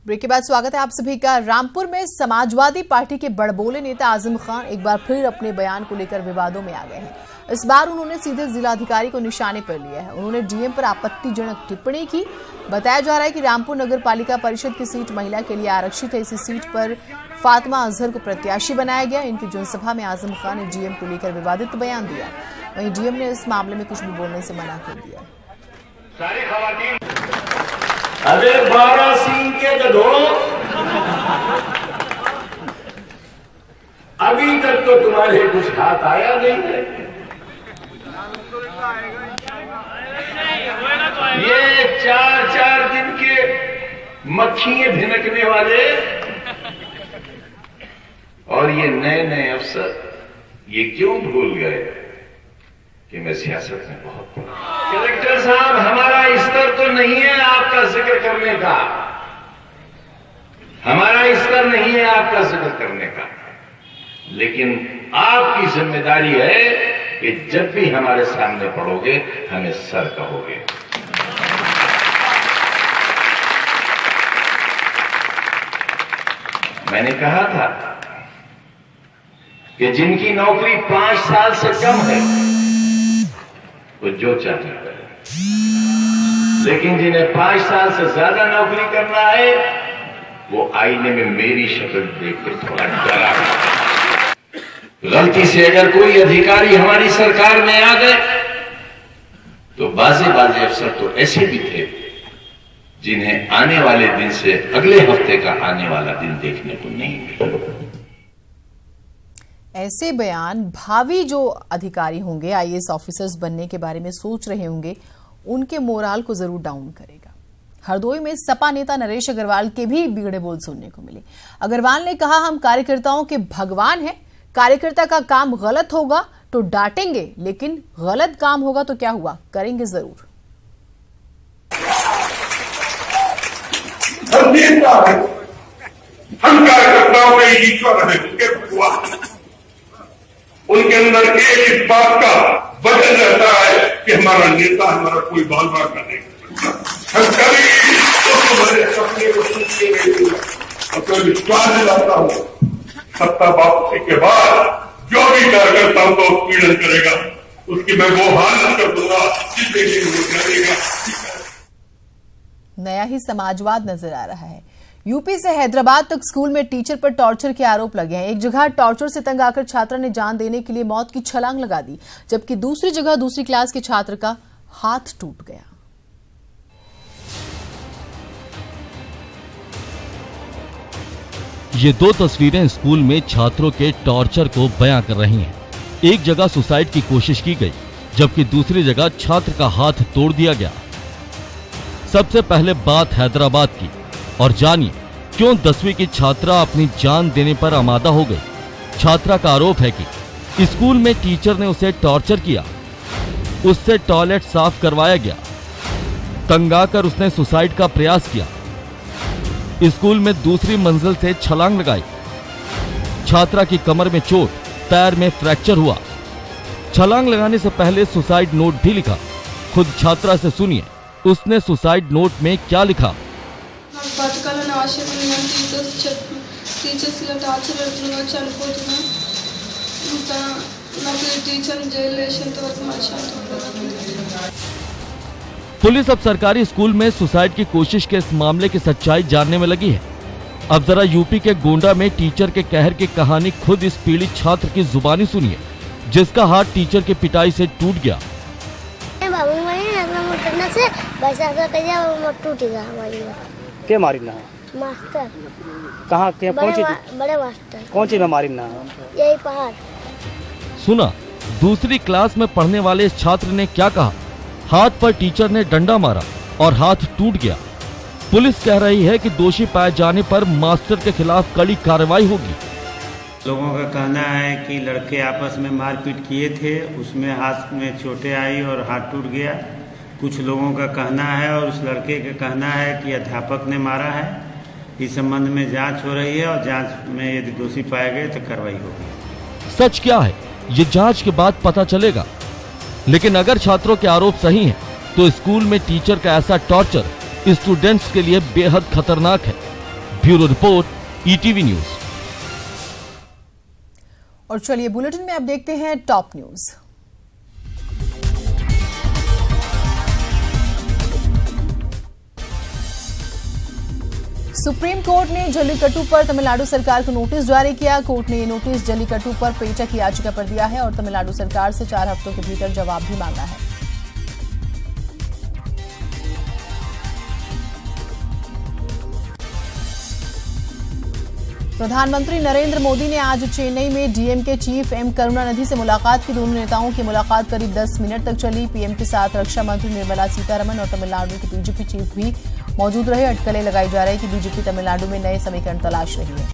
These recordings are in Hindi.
ब्रेक के बाद स्वागत है आप सभी का। रामपुर में समाजवादी पार्टी के बड़बोले नेता आजम खान एक बार फिर अपने बयान को लेकर विवादों में आ गए हैं। इस बार उन्होंने सीधे जिलाधिकारी को निशाने पर लिया है। उन्होंने डीएम पर आपत्तिजनक टिप्पणी की। बताया जा रहा है कि रामपुर नगर पालिका परिषद की सीट महिला के लिए आरक्षित है। इसी सीट पर फातिमा अजहर को प्रत्याशी बनाया गया। इनकी जनसभा में आजम खान ने डीएम को लेकर विवादित बयान दिया। वहीं डीएम ने इस मामले में कुछ भी बोलने से मना कर दिया। सारी खवातीन अरे 12 सिंह के गधों, अभी तक तो तुम्हारे कुछ हाथ आया नहीं है। ये 4-4 दिन के मक्खियां भिनकने वाले और ये नए नए अफसर ये क्यों भूल गए कि मैं सियासत में बहुत पढ़ा। कलेक्टर साहब, हमारा स्तर तो नहीं है आपका जिक्र करने का, हमारा स्तर नहीं है आपका जिक्र करने का, लेकिन आपकी जिम्मेदारी है कि जब भी हमारे सामने पड़ोगे हमें सर कहोगे। मैंने कहा था कि जिनकी नौकरी 5 साल से कम है वो जो चाहे करें, लेकिन जिन्हें 5 साल से ज्यादा नौकरी करना है वो आईने में मेरी शक्ल देख के थोड़ा डरा। गलती से अगर कोई अधिकारी हमारी सरकार में आ गए तो बाजे अफसर तो ऐसे भी थे जिन्हें आने वाले दिन से अगले हफ्ते का आने वाला दिन देखने को नहीं मिला। ऐसे बयान भावी जो अधिकारी होंगे, आईएएस ऑफिसर्स बनने के बारे में सोच रहे होंगे, उनके मोराल को जरूर डाउन करेगा। हरदोई में सपा नेता नरेश अग्रवाल के भी बिगड़े बोल सुनने को मिले। अग्रवाल ने कहा, हम कार्यकर्ताओं के भगवान हैं, कार्यकर्ता का काम गलत होगा तो डांटेंगे, लेकिन गलत काम होगा तो क्या हुआ, करेंगे जरूर। हम कार्यकर्ताओं में ईश्वर है, उनके भगवान, उनके अंदर एक इस बात का वजन रहता है कि हमारा नेता हमारा कोई बाल बाल का नहीं। हम कभी सपने को और विश्वास दिलाता हूं, सत्ता वापसी के बाद जो भी कार्यकर्ताओं को उत्पीड़न करेगा उसकी मैं वो हालत कर दूंगा जिससे वो करेगा। नया ही समाजवाद नजर आ रहा है। यूपी से हैदराबाद तक स्कूल में टीचर पर टॉर्चर के आरोप लगे हैं। एक जगह टॉर्चर से तंग आकर छात्रा ने जान देने के लिए मौत की छलांग लगा दी, जबकि दूसरी जगह दूसरी क्लास के छात्र का हाथ टूट गया। ये 2 तस्वीरें स्कूल में छात्रों के टॉर्चर को बयां कर रही हैं। एक जगह सुसाइड की कोशिश की गई, जबकि दूसरी जगह छात्र का हाथ तोड़ दिया गया। सबसे पहले बात हैदराबाद की, और जानिए क्यों 10वीं की छात्रा अपनी जान देने पर आमादा हो गई। छात्रा का आरोप है कि स्कूल में टीचर ने उसे टॉर्चर किया, उससे टॉयलेट साफ करवाया गया, तंग आकर उसने सुसाइड का प्रयास किया, स्कूल में दूसरी मंजिल से छलांग लगाई। छात्रा की कमर में चोट, पैर में फ्रैक्चर हुआ। छलांग लगाने से पहले सुसाइड नोट भी लिखा। खुद छात्रा से सुनिए उसने सुसाइड नोट में क्या लिखा। బతకాలని ఆశ టీచర్స్ ఇలా టార్చర్ పెడుతున్నా చనిపోతున్నా ఇంకా నాకు టీచర్ జైలు వేసేంత వరకు మనశ్శాంతి ఉండదు। पुलिस अब सरकारी स्कूल में सुसाइड की कोशिश के इस मामले की सच्चाई जानने में लगी है। अब जरा यूपी के गोंडा में टीचर के कहर की कहानी खुद इस पीड़ित छात्र की जुबानी सुनिए, जिसका हाथ टीचर की पिटाई से टूट गया। क्या मारी ना मास्टर कहाँ क्या कौन सी बड़े मास्टर कौन सी में मारी ना यही पहाड़। सुना दूसरी क्लास में पढ़ने वाले इस छात्र ने क्या कहा। हाथ पर टीचर ने डंडा मारा और हाथ टूट गया। पुलिस कह रही है कि दोषी पाए जाने पर मास्टर के खिलाफ कड़ी कार्रवाई होगी। लोगों का कहना है कि लड़के आपस में मारपीट किए थे, उसमें हाथ में चोटें आई और हाथ टूट गया। कुछ लोगों का कहना है और उस लड़के का कहना है कि अध्यापक ने मारा है। इस संबंध में जांच हो रही है और जांच में यदि दोषी पाए गए तो कार्रवाई होगी। सच क्या है ये जांच के बाद पता चलेगा, लेकिन अगर छात्रों के आरोप सही हैं, तो स्कूल में टीचर का ऐसा टॉर्चर स्टूडेंट्स के लिए बेहद खतरनाक है। Bureau report ETV news. और चलिए बुलेटिन में अब देखते हैं टॉप न्यूज। सुप्रीम कोर्ट ने जल्लीकट्टू पर तमिलनाडु सरकार को नोटिस जारी किया। कोर्ट ने ये नोटिस जल्लीकट्टू पर पेटा की याचिका पर दिया है और तमिलनाडु सरकार से 4 हफ्तों के भीतर जवाब भी मांगा है। प्रधानमंत्री नरेंद्र मोदी ने आज चेन्नई में डीएमके चीफ एम करुणानिधि से मुलाकात की। दोनों नेताओं की मुलाकात करीब 10 मिनट तक चली। पीएम के साथ रक्षा मंत्री निर्मला सीतारमण और तमिलनाडु के बीजेपी चीफ भी मौजूद रहे। अटकलें लगाई जा रही कि बीजेपी तमिलनाडु में नए समीकरण तलाश रही है।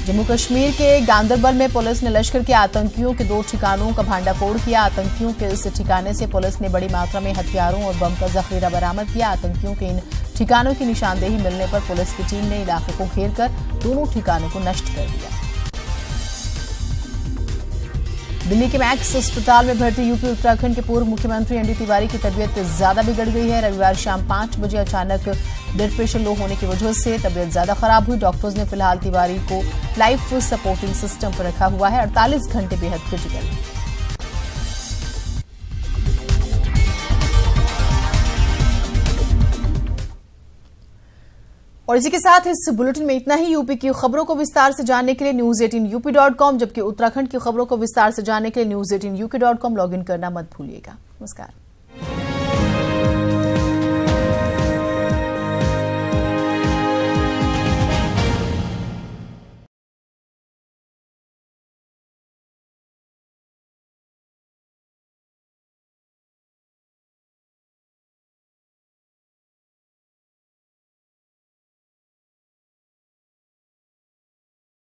जम्मू कश्मीर के गांदरबल में पुलिस ने लश्कर के आतंकियों के 2 ठिकानों का भांडाफोड़ किया। आतंकियों के इस ठिकाने से पुलिस ने बड़ी मात्रा में हथियारों और बम का जखीरा बरामद किया। आतंकियों के इन ठिकानों की निशानदेही मिलने पर पुलिस की टीम ने इलाके को घेरकर दोनों ठिकानों को नष्ट कर दिया। दिल्ली के मैक्स अस्पताल में भर्ती यूपी उत्तराखंड के पूर्व मुख्यमंत्री एनडी तिवारी की तबीयत ज्यादा बिगड़ गई है। रविवार शाम 5 बजे अचानक ब्लड प्रेशर लो होने की वजह से तबीयत ज्यादा खराब हुई। डॉक्टर्स ने फिलहाल तिवारी को लाइफ सपोर्टिंग सिस्टम पर रखा हुआ है। 48 घंटे बेहद क्रिटिकल है। और इसी के साथ इस बुलेटिन में इतना ही। यूपी की खबरों को विस्तार से जानने के लिए news18up.com, जबकि उत्तराखंड की खबरों को विस्तार से जानने के लिए news18uk.com लॉगिन करना मत भूलिएगा। नमस्कार।